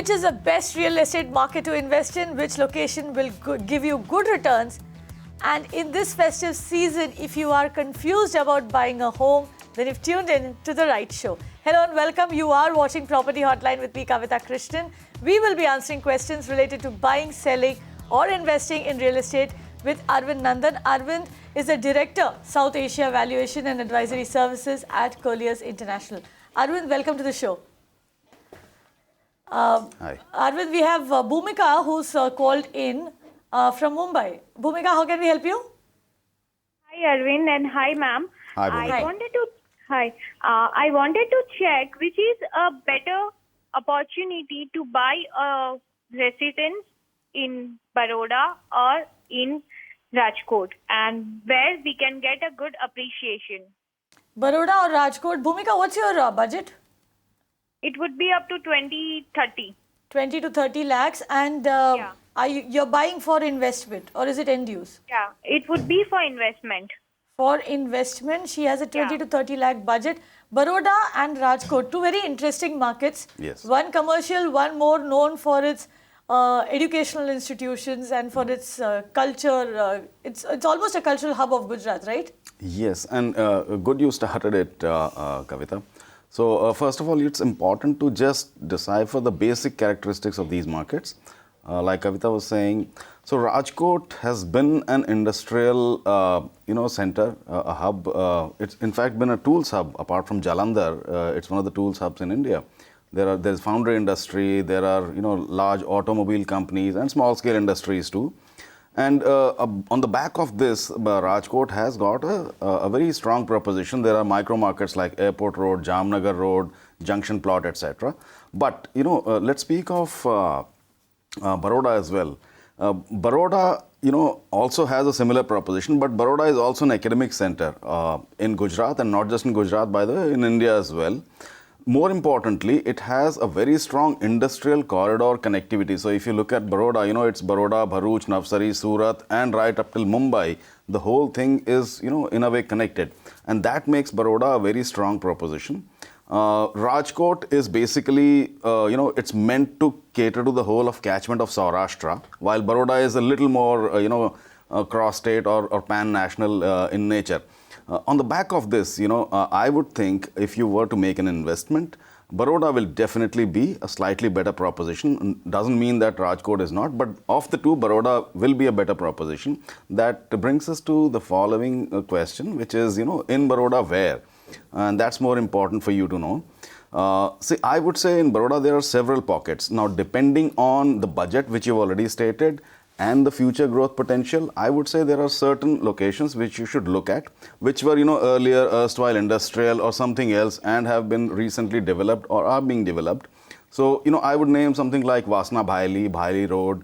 Which is the best real estate market to invest in? Which location will give you good returns? And in this festive season, if you are confused about buying a home, then you've tuned in to the right show. Hello and welcome. You are watching Property Hotline with me, Kavita Krishnan. We will be answering questions related to buying, selling, or investing in real estate with Arwind Nandan. Arwind is the Director, South Asia Valuation and Advisory Services at Colliers International. Arwind, welcome to the show. Hi. Arwind, we have Bhumika who's called in from Mumbai. Bhumika, how can we help you? Hi Arwind and hi ma'am. Hi, Bhumika. I wanted to check which is a better opportunity to buy a residence in Baroda or in Rajkot, and where we can get a good appreciation. Baroda or Rajkot? Bhumika, what's your budget? It would be up to 20-30. 20 to 30 lakhs. And you're buying for investment or is it end use? Yeah, it would be for investment. For investment, she has a 20 to 30 lakh budget. Baroda and Rajkot, two very interesting markets. Yes. One commercial, one more known for its educational institutions and for its culture. It's almost a cultural hub of Gujarat, right? Yes, and good you started it, Kavita. So, first of all, it's important to just decipher the basic characteristics of these markets. Like Kavita was saying, so Rajkot has been an industrial, center, a hub. It's in fact been a tools hub. Apart from Jalandhar, it's one of the tools hubs in India. There's foundry industry. There are large automobile companies and small scale industries too. And on the back of this, Rajkot has got a very strong proposition. There are micro markets like Airport Road, Jamnagar Road, Junction Plot, etc. But let's speak of Baroda as well. Baroda, also has a similar proposition, but Baroda is also an academic center in Gujarat, and not just in Gujarat, by the way, in India as well. More importantly, it has a very strong industrial corridor connectivity. So if you look at Baroda, it's Baroda, Bharuch, Navsari, Surat, and right up till Mumbai. The whole thing is, in a way connected. And that makes Baroda a very strong proposition. Rajkot is basically, it's meant to cater to the whole of catchment of Saurashtra, while Baroda is a little more, cross-state or pan-national in nature. On the back of this, I would think if you were to make an investment, Baroda will definitely be a slightly better proposition. Doesn't mean that Rajkot is not, but of the two, Baroda will be a better proposition. That brings us to the following question, which is, in Baroda, where? And that's more important for you to know. See, I would say in Baroda, there are several pockets. Now, depending on the budget, which you've already stated, and the future growth potential, I would say there are certain locations which you should look at, which were, earlier erstwhile industrial or something else and have been recently developed or are being developed. So, I would name something like Vasna Bhaili Road,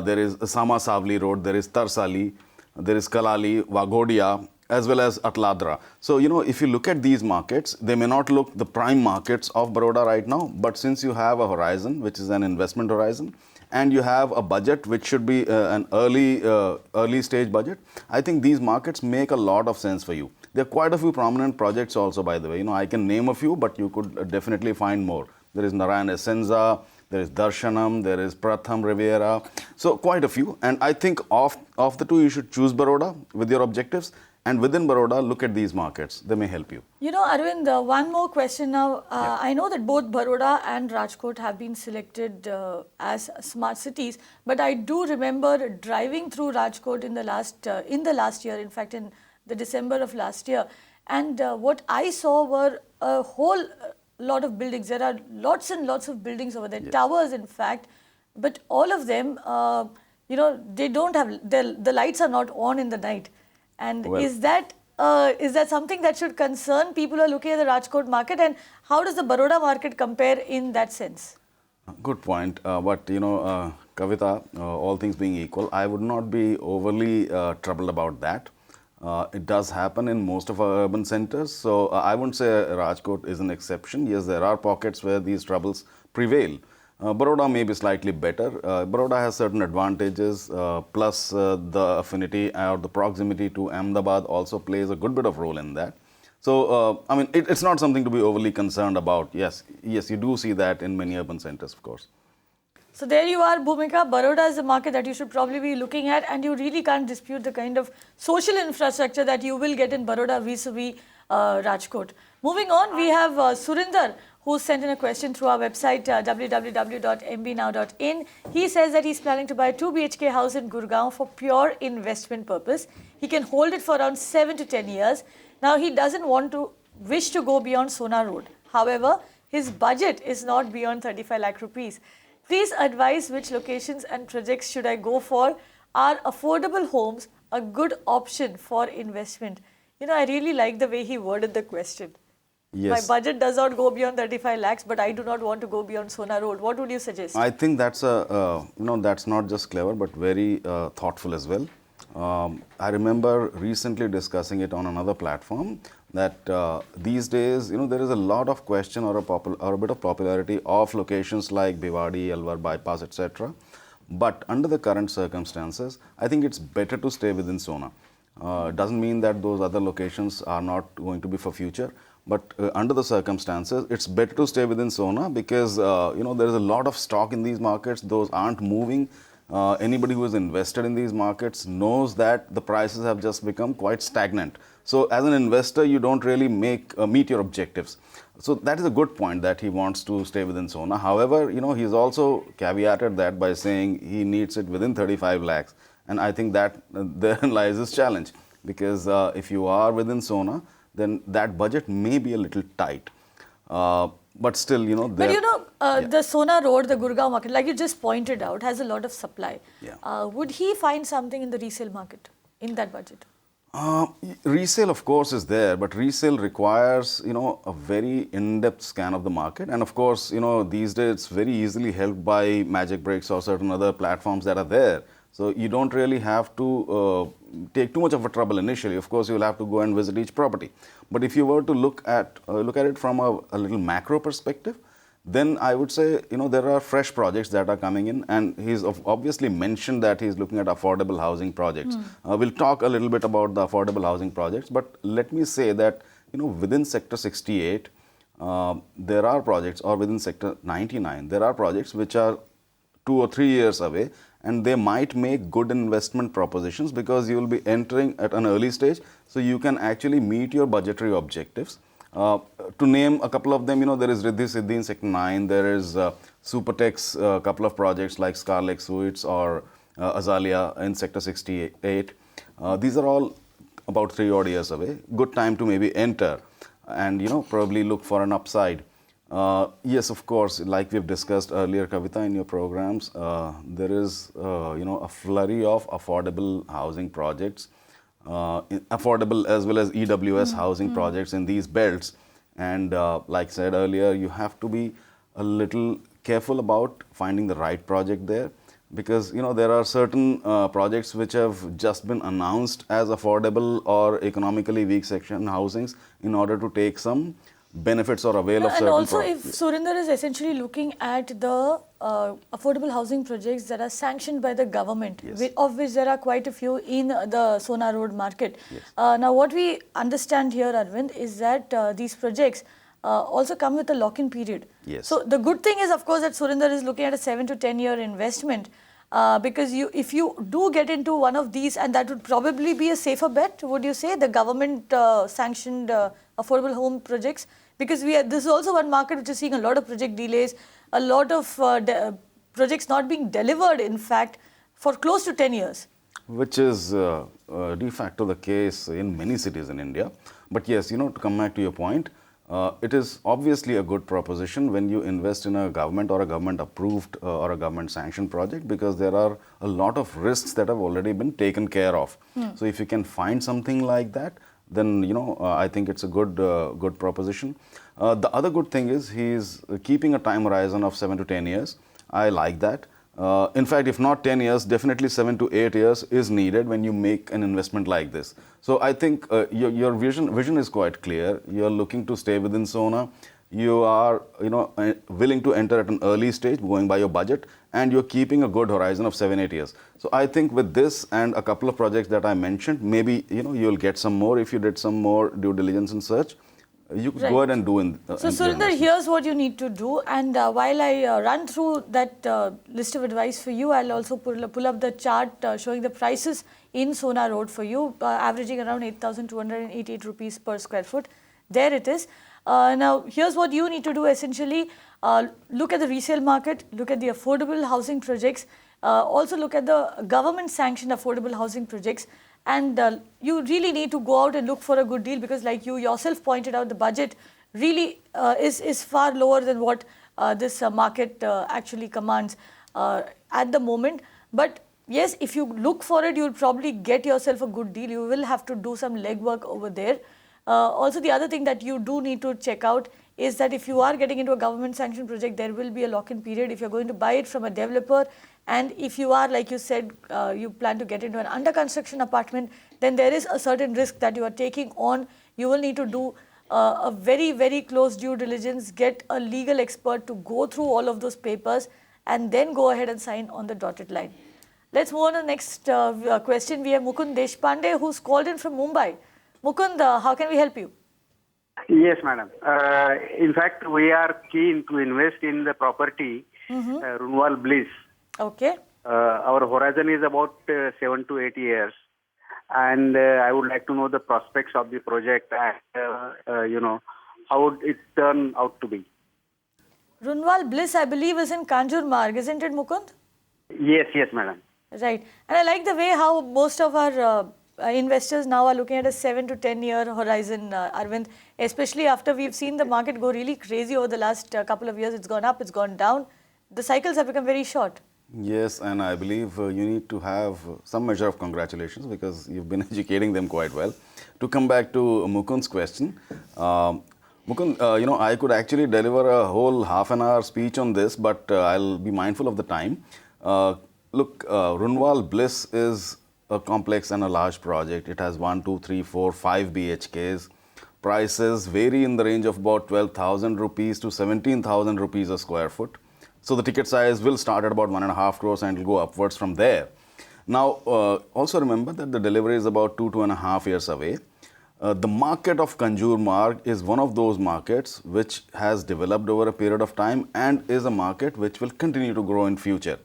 there is Sama Savli Road, there is Tarsali, there is Kalali, Vagodia, as well as Atladra. So, if you look at these markets, they may not look the prime markets of Baroda right now, but since you have a horizon, which is an investment horizon, and you have a budget which should be an early stage budget, I think these markets make a lot of sense for you. There are quite a few prominent projects also, by the way. I can name a few, but you could definitely find more. There is Narayan Essenza, there is Darshanam, there is Pratham Riviera. So quite a few. And I think of the two, you should choose Baroda with your objectives. And within Baroda, look at these markets. They may help you. Arwind, one more question now. I know that both Baroda and Rajkot have been selected as smart cities, but I do remember driving through Rajkot in the last year, in fact, in the December of last year. And what I saw were a whole lot of buildings. There are lots and lots of buildings over there, yes. Towers, in fact, but all of them, they don't have, the lights are not on in the night. And is that something that should concern people who are looking at the Rajkot market? And how does the Baroda market compare in that sense? Good point. But, Kavita, all things being equal, I would not be overly troubled about that. It does happen in most of our urban centers. So I wouldn't say Rajkot is an exception. Yes, there are pockets where these troubles prevail. Baroda may be slightly better. Baroda has certain advantages, plus the affinity or the proximity to Ahmedabad also plays a good bit of role in that. So, it's not something to be overly concerned about. Yes, you do see that in many urban centers, of course. So there you are, Bhumika. Baroda is a market that you should probably be looking at, and you really can't dispute the kind of social infrastructure that you will get in Baroda vis-a-vis Rajkot. Moving on, we have Surinder, who sent in a question through our website www.mbnow.in. He says that he's planning to buy a 2 BHK house in Gurgaon for pure investment purpose. He can hold it for around 7 to 10 years. Now, he doesn't wish to go beyond Sona Road. However, his budget is not beyond 35 lakh rupees. Please advise which locations and projects should I go for. Are affordable homes a good option for investment? You know, I really like the way he worded the question. Yes. My budget does not go beyond 35 lakhs, but I do not want to go beyond Sona Road. What would you suggest? I think that's that's not just clever, but very thoughtful as well. I remember recently discussing it on another platform that these days, there is a lot of question or a bit of popularity of locations like Bhiwadi, Alwar bypass, etc. But under the current circumstances, I think it's better to stay within Sona. Doesn't mean that those other locations are not going to be for future, but under the circumstances, it's better to stay within Sona because there is a lot of stock in these markets. Those aren't moving. Anybody who is invested in these markets knows that the prices have just become quite stagnant. So as an investor, you don't really meet your objectives. So that is a good point that he wants to stay within Sona. However, he's also caveated that by saying he needs it within 35 lakhs. And I think that therein lies his challenge because if you are within Sona, then that budget may be a little tight. But still, the Sona Road, the Gurgaon market, like you just pointed out, has a lot of supply. Yeah. Would he find something in the resale market in that budget? Resale, of course, is there, but resale requires, a very in-depth scan of the market. And of course, these days it's very easily helped by Magicbricks or certain other platforms that are there. So you don't really have to take too much of a trouble initially. Of course, you'll have to go and visit each property. But if you were to look at it from a little macro perspective, then I would say, there are fresh projects that are coming in, and he's obviously mentioned that he's looking at affordable housing projects. We'll talk a little bit about the affordable housing projects, but let me say that, within Sector 68, there are projects, or within Sector 99, there are projects which are 2 or 3 years away, and they might make good investment propositions because you will be entering at an early stage, so you can actually meet your budgetary objectives. To name a couple of them, there is Riddhi Siddhi in Sector 9, there is Supertex, a couple of projects like Scarlett Suites or Azalea in Sector 68. These are all about 3 odd years away. Good time to maybe enter and, probably look for an upside. Yes, of course, like we've discussed earlier, Kavita, in your programs, there is, a flurry of affordable housing projects. Affordable as well as EWS housing projects in these belts, and like I said earlier, you have to be a little careful about finding the right project there because there are certain projects which have just been announced as affordable or economically weak section housings in order to take some benefits or avail of certain. And also, if Surinder is essentially looking at the affordable housing projects that are sanctioned by the government, Yes. of which there are quite a few in the Sona Road market. Yes. Now, what we understand here, Arwind, is that these projects also come with a lock-in period. Yes. So, the good thing is, of course, that Surinder is looking at a 7 to 10 year investment. Because if you do get into one of these, and that would probably be a safer bet, would you say, the government sanctioned affordable home projects? Because this is also one market which is seeing a lot of project delays, a lot of projects not being delivered, in fact, for close to 10 years. Which is de facto the case in many cities in India. But yes, to come back to your point, it is obviously a good proposition when you invest in a government or a government approved or a government sanctioned project because there are a lot of risks that have already been taken care of. So if you can find something like that, then I think it's a good proposition. The other good thing is he's keeping a time horizon of 7 to 10 years. I like that. In fact, if not 10 years, definitely 7 to 8 years is needed when you make an investment like this. So I think your vision is quite clear. You're looking to stay within Sona. You are willing to enter at an early stage going by your budget, and you're keeping a good horizon of 7-8 years. So I think with this and a couple of projects that I mentioned, maybe you'll get some more if you did some more due diligence and search. you could Right. go ahead and do in. So your Surinder, investments. here's what you need to do, and while I run through that list of advice for you, I'll also pull up the chart showing the prices in Sona Road for you, averaging around 8,288 rupees per square foot. There it is. Now, here's what you need to do essentially. Look at the resale market, look at the affordable housing projects, also look at the government sanctioned affordable housing projects, and you really need to go out and look for a good deal, because like you yourself pointed out, the budget really is far lower than what this market actually commands at the moment. But yes, if you look for it, you'll probably get yourself a good deal. You will have to do some legwork over there. Also, the other thing that you do need to check out is that if you are getting into a government sanctioned project, there will be a lock-in period if you're going to buy it from a developer. And if you are, like you said, you plan to get into an under construction apartment, then there is a certain risk that you are taking on. You will need to do a very, very close due diligence, get a legal expert to go through all of those papers, and then go ahead and sign on the dotted line. Let's move on to the next question. We have Mukund Deshpande, who's called in from Mumbai. Mukund, how can we help you? Yes, madam. In fact, we are keen to invest in the property, Runwal Bliss. Okay. Our horizon is about 7 to 8 years. And I would like to know the prospects of the project and, how would it turn out to be. Runwal Bliss, I believe, is in Kanjur Marg, isn't it, Mukund? Yes, madam. Right. And I like the way how most of our investors now are looking at a 7 to 10 year horizon, Arwind, especially after we've seen the market go really crazy over the last couple of years. It's gone up, it's gone down. The cycles have become very short. Yes, and I believe you need to have some measure of congratulations because you've been educating them quite well. To come back to Mukund's question, Mukund, I could actually deliver a whole half an hour speech on this, but I'll be mindful of the time. Look, Runwal Bliss is a complex and a large project. It has 1, 2, 3, 4, 5 BHKs. Prices vary in the range of about 12,000 rupees to 17,000 rupees a square foot. So the ticket size will start at about 1.5 crores and it will go upwards from there. Now, also remember that the delivery is about 2.5 years away. The market of Kanjur Marg is one of those markets which has developed over a period of time and is a market which will continue to grow in future.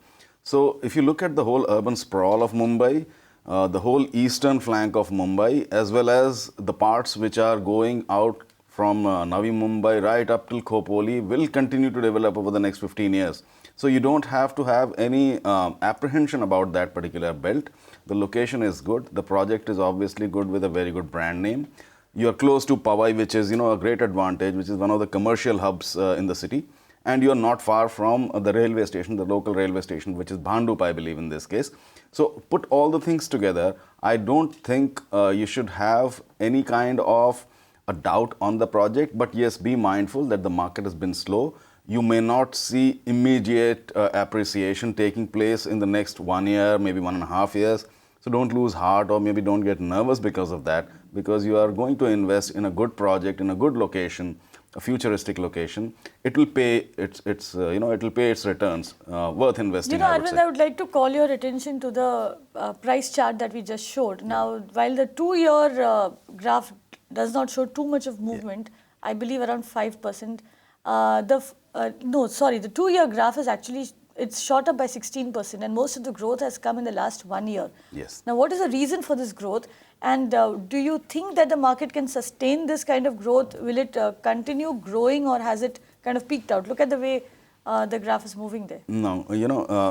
So if you look at the whole urban sprawl of Mumbai, the whole eastern flank of Mumbai, as well as the parts which are going out from Navi Mumbai right up till Khopoli will continue to develop over the next 15 years. So you don't have to have any apprehension about that particular belt. The location is good. The project is obviously good with a very good brand name. You are close to Powai, which is a great advantage, which is one of the commercial hubs in the city. And you are not far from the railway station, the local railway station, which is Bhandup, I believe, in this case. So put all the things together. I don't think you should have any kind of a doubt on the project, but yes, be mindful that the market has been slow. You may not see immediate appreciation taking place in the next 1 year, maybe 1.5 years. So don't lose heart or maybe don't get nervous because of that, because you are going to invest in a good project, in a good location, a futuristic location. It will pay its returns, worth investing. Arvind, I would like to call your attention to the price chart that we just showed. Now, while the 2-year graph does not show too much of movement, I believe around 5%. The 2-year graph is actually, it's shot up by 16%, and most of the growth has come in the last 1 year. Yes. Now, what is the reason for this growth? And do you think that the market can sustain this kind of growth? Will it continue growing, or has it kind of peaked out? Look at the way the graph is moving there. No,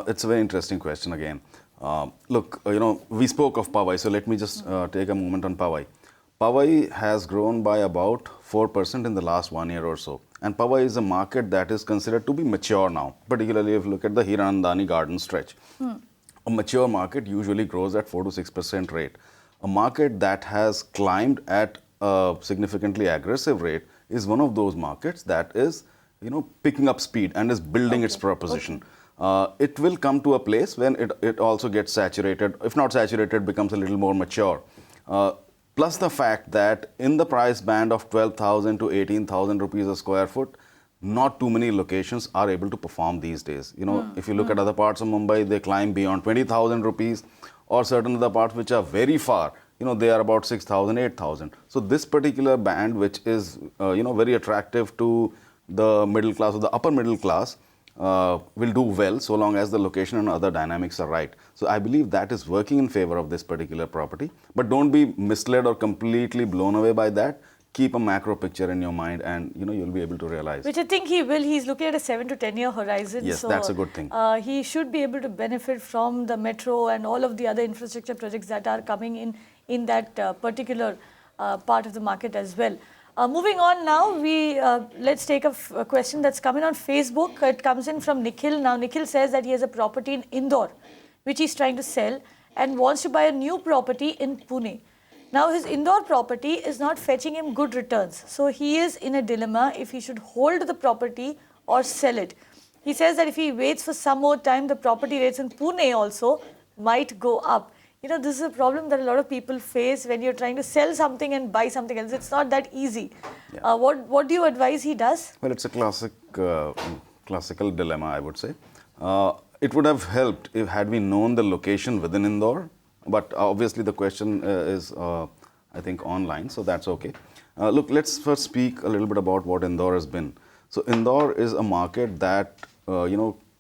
it's a very interesting question again. Look, we spoke of Powai, so let me just take a moment on Powai. Powai has grown by about 4% in the last 1 year or so. And Powai is a market that is considered to be mature now, particularly if you look at the Hiranandani garden stretch. A mature market usually grows at 4 to 6% rate. A market that has climbed at a significantly aggressive rate is one of those markets that is, picking up speed and is building its proposition. It will come to a place when it also gets saturated. If not saturated, becomes a little more mature. Plus the fact that in the price band of 12,000 to 18,000 rupees a square foot, not too many locations are able to perform these days. If you look at other parts of Mumbai, they climb beyond 20,000 rupees, or certain other parts which are very far, they are about 6,000, 8,000. So this particular band, which is, very attractive to the middle class or the upper middle class, will do well so long as the location and other dynamics are right. So I believe that is working in favor of this particular property. But don't be misled or completely blown away by that. Keep a macro picture in your mind, and you'll be able to realize. Which I think he will. He's looking at a 7 to 10 year horizon. Yes, so, that's a good thing. He should be able to benefit from the metro and all of the other infrastructure projects that are coming in that particular part of the market as well. Moving on now, let's take a question that's coming on Facebook. It comes in from Nikhil. Now, Nikhil says that he has a property in Indore, which he's trying to sell, and wants to buy a new property in Pune. Now, his Indore property is not fetching him good returns. So, he is in a dilemma if he should hold the property or sell it. He says that if he waits for some more time, the property rates in Pune also might go up. This is a problem that a lot of people face when you're trying to sell something and buy something else. It's not that easy. Yeah. What do you advise he does? Well, it's a classical dilemma, I would say. It would have helped if had we known the location within Indore, but obviously the question is, I think, online, so that's okay. Look, let's first speak a little bit about what Indore has been. So Indore is a market that,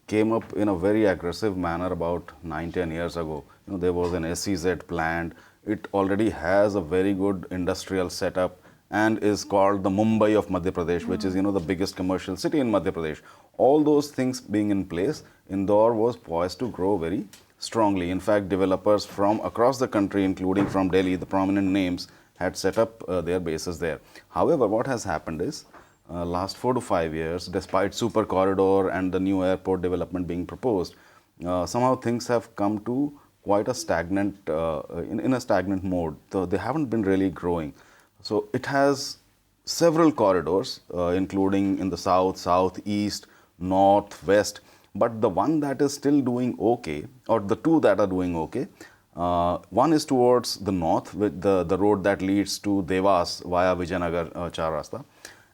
came up in a very aggressive manner about 9-10 years ago. There was an SEZ planned. It already has a very good industrial setup and is called the Mumbai of Madhya Pradesh, which is, the biggest commercial city in Madhya Pradesh. All those things being in place, Indore was poised to grow very strongly. In fact, developers from across the country, including from Delhi, the prominent names, had set up their bases there. However, what has happened is, last 4 to 5 years, despite super corridor and the new airport development being proposed, somehow things have come to quite a stagnant, in a stagnant mode. So they haven't been really growing. So it has several corridors, including in the south, southeast, north, west. But the one that is still doing okay, or the two that are doing okay, one is towards the north with the road that leads to Devas via Vijayanagar Char Rasta,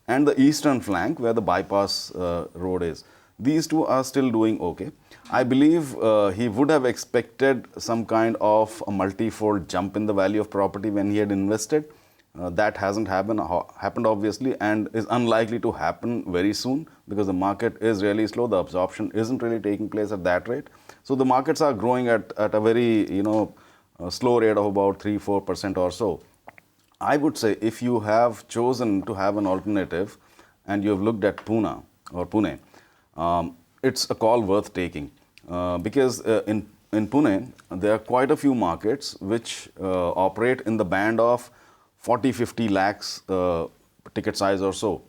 and the eastern flank where the bypass road is. These two are still doing okay. I believe he would have expected some kind of a multi-fold jump in the value of property when he had invested. That hasn't happened obviously, and is unlikely to happen very soon because the market is really slow. The absorption isn't really taking place at that rate. So the markets are growing at a very slow rate of about 3-4% or so. I would say if you have chosen to have an alternative and you have looked at Pune, it's a call worth taking because in Pune there are quite a few markets which operate in the band of 40-50 lakhs ticket size or so,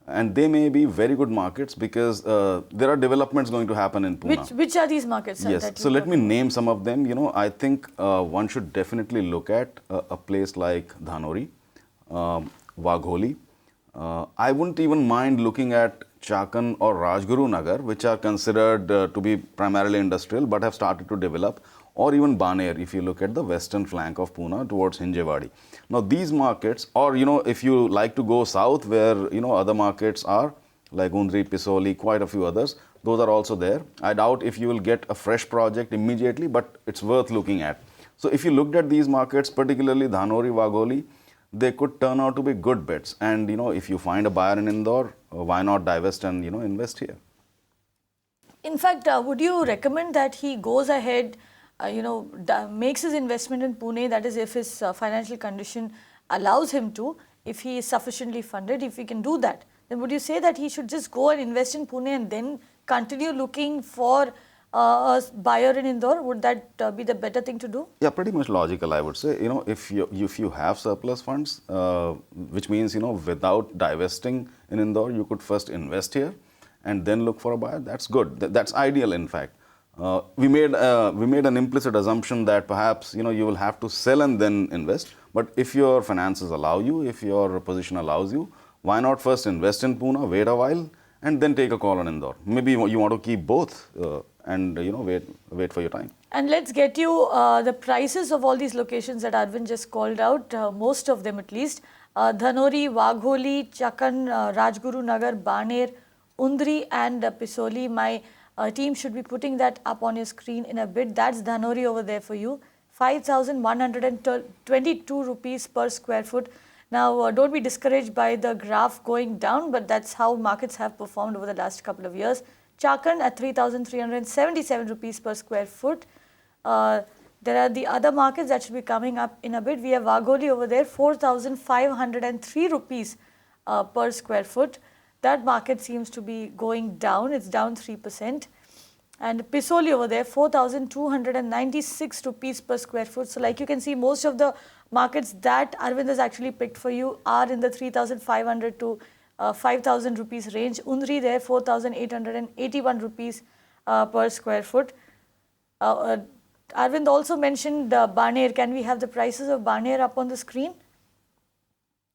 and they may be very good markets because there are developments going to happen in Pune. Which are these markets? Yes, so let me name some of them. I think one should definitely look at a place like Dhanori, Wagholi. I wouldn't even mind looking at Chakan or Rajguru Nagar, which are considered to be primarily industrial but have started to develop, or even Baner if you look at the western flank of Pune towards Hinjewadi. Now these markets, or if you like to go south where other markets are like Undri, Pisoli, quite a few others, those are also there. I doubt if you will get a fresh project immediately, but it's worth looking at. So if you looked at these markets, particularly Dhanori, Wagholi, they could turn out to be good bets. And if you find a buyer in Indore, why not divest and invest here? In fact, would you recommend that he goes ahead, makes his investment in Pune, that is if his financial condition allows him to, if he is sufficiently funded, if he can do that, then would you say that he should just go and invest in Pune and then continue looking for a buyer in Indore? Would that be the better thing to do? Yeah, pretty much logical, I would say. If you have surplus funds, which means, without divesting in Indore, you could first invest here and then look for a buyer. That's good. That's ideal, in fact. We made an implicit assumption that perhaps you will have to sell and then invest. But if your finances allow you, if your position allows you, why not first invest in Pune, wait a while, and then take a call on Indore? Maybe you want to keep both and wait for your time. And let's get you the prices of all these locations that Arwind just called out, most of them at least. Dhanori, Wagholi, Chakan, Rajguru Nagar, Baner, Undri and Pisoli. My team should be putting that up on your screen in a bit. That's Dhanori over there for you. 5,122 rupees per square foot. Now, don't be discouraged by the graph going down, but that's how markets have performed over the last couple of years. Chakan at 3,377 rupees per square foot. There are the other markets that should be coming up in a bit. We have Wagholi over there, 4,503 rupees per square foot. That market seems to be going down. It's down 3%. And Pisoli over there, 4,296 rupees per square foot. So like you can see, most of the markets that Arwind has actually picked for you are in the 3,500 to 5,000 rupees range. Undri there, 4,881 rupees per square foot. Arwind also mentioned Baner. Can we have the prices of Baner up on the screen?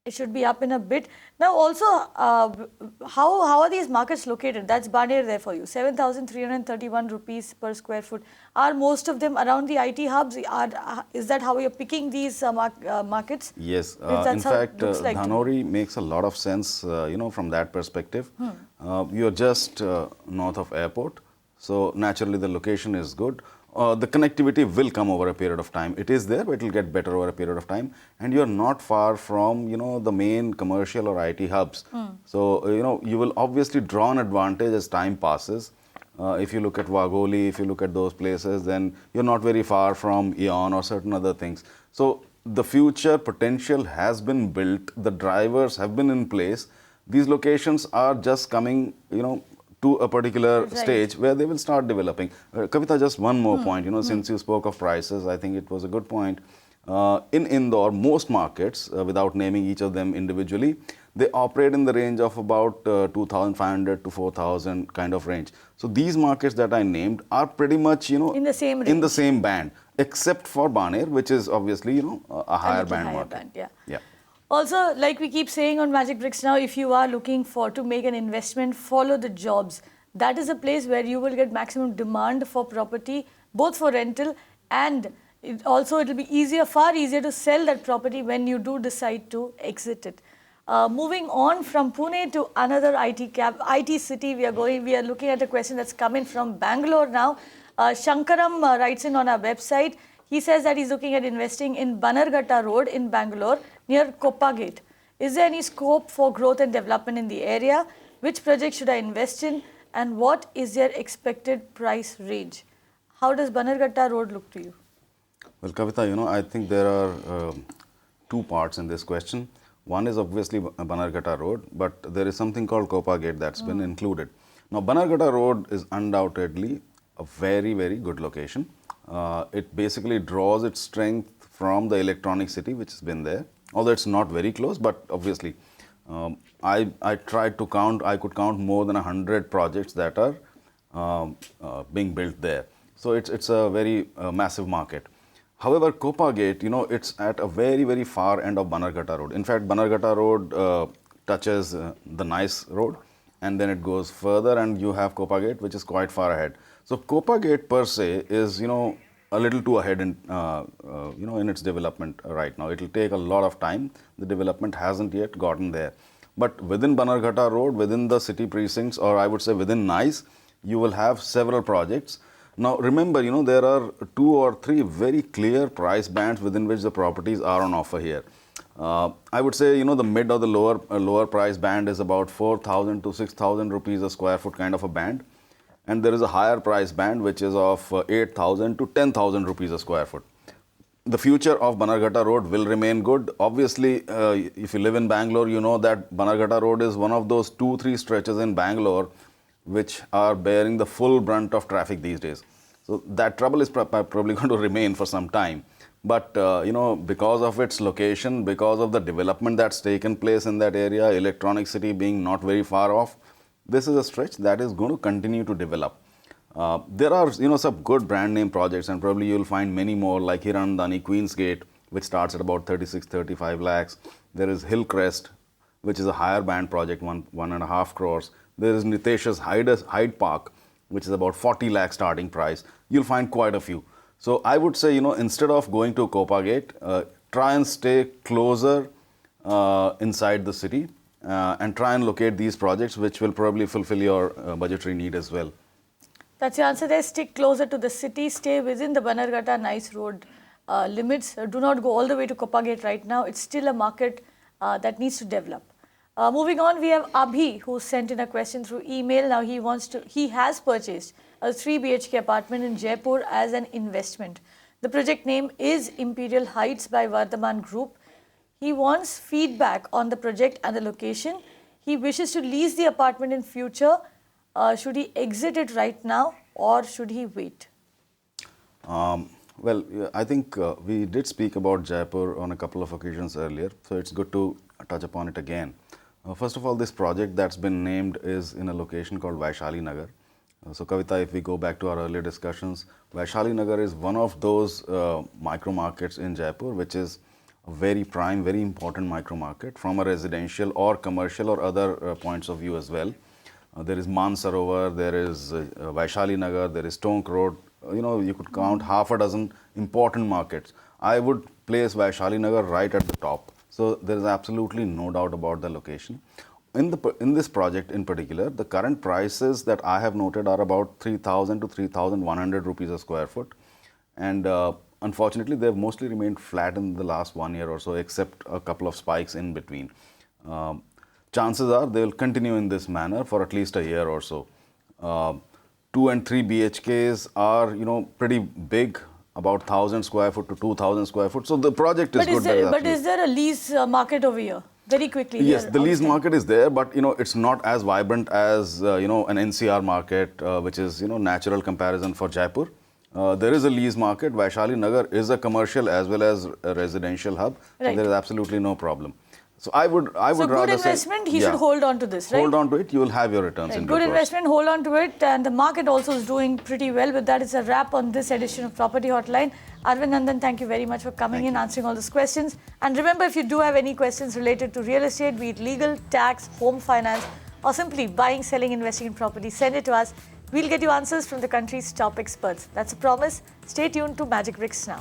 It should be up in a bit. Now also, how are these markets located? That's Baner there for you, 7,331 rupees per square foot. Are most of them around the IT hubs? Is that how you're picking these markets? Yes, in fact, like Dhanori makes a lot of sense, from that perspective. You're just north of airport, so naturally the location is good. The connectivity will come over a period of time. It is there, but it will get better over a period of time. And you're not far from, the main commercial or IT hubs. So, you will obviously draw an advantage as time passes. If you look at Wagholi, if you look at those places, then you're not very far from Eon or certain other things. So, the future potential has been built. The drivers have been in place. These locations are just coming, to a particular stage where they will start developing. Kavita, just one more point, since you spoke of prices, I think it was a good point. In Indore, most markets, without naming each of them individually, they operate in the range of about 2,500 to 4,000 kind of range. So these markets that I named are pretty much, in the same range. In the same band, except for Baner, which is obviously, a higher band market. Yeah. Also, like we keep saying on Magicbricks Now, if you are looking to make an investment, follow the jobs. That is a place where you will get maximum demand for property, both for rental and it will be far easier to sell that property when you do decide to exit it. Moving on from Pune to another IT city, we are looking at a question that's come in from Bangalore now. Shankaram writes in on our website. He says that he's looking at investing in Bannerghatta Road in Bangalore near Koppagate. Is there any scope for growth and development in the area? Which project should I invest in? And what is their expected price range? How does Bannerghatta Road look to you? Well, Kavita, I think there are two parts in this question. One is obviously Bannerghatta Road, but there is something called Koppagate that's been included. Now, Bannerghatta Road is undoubtedly a very, very good location. It basically draws its strength from the electronic city which has been there, although it's not very close, but obviously I tried to count, I could count more than 100 projects that are being built there. So it's a very massive market. However, Koppagate, it's at a very, very far end of Bannerghatta Road. In fact, Bannerghatta Road touches the Nice Road, and then it goes further and you have Koppagate, which is quite far ahead. So Koppagate per se is, a little too ahead in, in its development right now. It will take a lot of time. The development hasn't yet gotten there. But within Bannerghatta Road, within the city precincts, or I would say within Nice, you will have several projects. Now remember, there are 2 or 3 very clear price bands within which the properties are on offer here. I would say, the mid or the lower price band is about 4,000 to 6,000 rupees a square foot kind of a band. And there is a higher price band which is of 8,000 to 10,000 rupees a square foot. The future of Bannerghatta Road will remain good. Obviously, if you live in Bangalore, you know that Bannerghatta Road is one of those 2-3 stretches in Bangalore which are bearing the full brunt of traffic these days. So that trouble is probably going to remain for some time. But, because of its location, because of the development that's taken place in that area, electronic city being not very far off, this is a stretch that is going to continue to develop. There are, some good brand name projects, and probably you'll find many more like Hirandani Queensgate, which starts at about 36-35 lakhs. There is Hillcrest, which is a higher band project, 1.5 crores. There is Nitesh's Hyde Park, which is about 40 lakh starting price. You'll find quite a few. So I would say, instead of going to Koppagate, try and stay closer inside the city. And try and locate these projects which will probably fulfill your budgetary need as well. That's your answer there. Stick closer to the city, stay within the Bannerghatta Nice Road limits. Do not go all the way to Kopagate right now. It's still a market that needs to develop. Moving on, we have Abhi, who sent in a question through email. Now he has purchased a 3 BHK apartment in Jaipur as an investment. The project name is Imperial Heights by Vardhaman Group. He wants feedback on the project and the location. He wishes to lease the apartment in future. Should he exit it right now or should he wait? Well, I think we did speak about Jaipur on a couple of occasions earlier, so it's good to touch upon it again. First of all, this project that's been named is in a location called Vaishali Nagar. So Kavita, if we go back to our earlier discussions, Vaishali Nagar is one of those micro markets in Jaipur, which is a very prime, very important micro market from a residential or commercial or other points of view as well. There is Mansarovar, there is Vaishali Nagar, there is Tonk Road. You could count half a dozen important markets. I would place Vaishali Nagar right at the top. So there is absolutely no doubt about the location. In this project in particular, the current prices that I have noted are about 3,000 to 3,100 rupees a square foot. And unfortunately, they've mostly remained flat in the last 1 year or so, except a couple of spikes in between. Chances are they will continue in this manner for at least a year or so. 2 and 3 BHKs are, pretty big, about 1,000 square foot to 2,000 square foot. So the project is good. But is there a lease market over here? Very quickly. Yes, the lease market is there, but it's not as vibrant as an NCR market, which is natural comparison for Jaipur. There is a lease market. Vaishali Nagar is a commercial as well as a residential hub. Right. So there is absolutely no problem. So I would So rather good investment, say, he should hold on to this, right? Hold on to it, you will have your returns in due Good course. investment, hold on to it, and the market also is doing pretty well. With that, it's a wrap on this edition of Property Hotline. Arwind Nandan, thank you very much for coming in, answering all those questions. And remember, if you do have any questions related to real estate, be it legal, tax, home finance, or simply buying, selling, investing in property, send it to us. We'll get you answers from the country's top experts. That's a promise. Stay tuned to Magicbricks Now.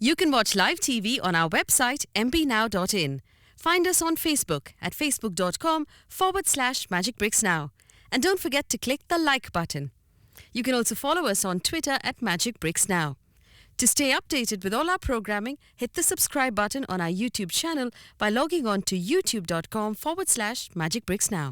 You can watch live TV on our website mpnow.in. Find us on Facebook at facebook.com/magicbricksnow. And don't forget to click the like button. You can also follow us on Twitter at magicbricksnow. To stay updated with all our programming, hit the subscribe button on our YouTube channel by logging on to youtube.com/magicbricksnow.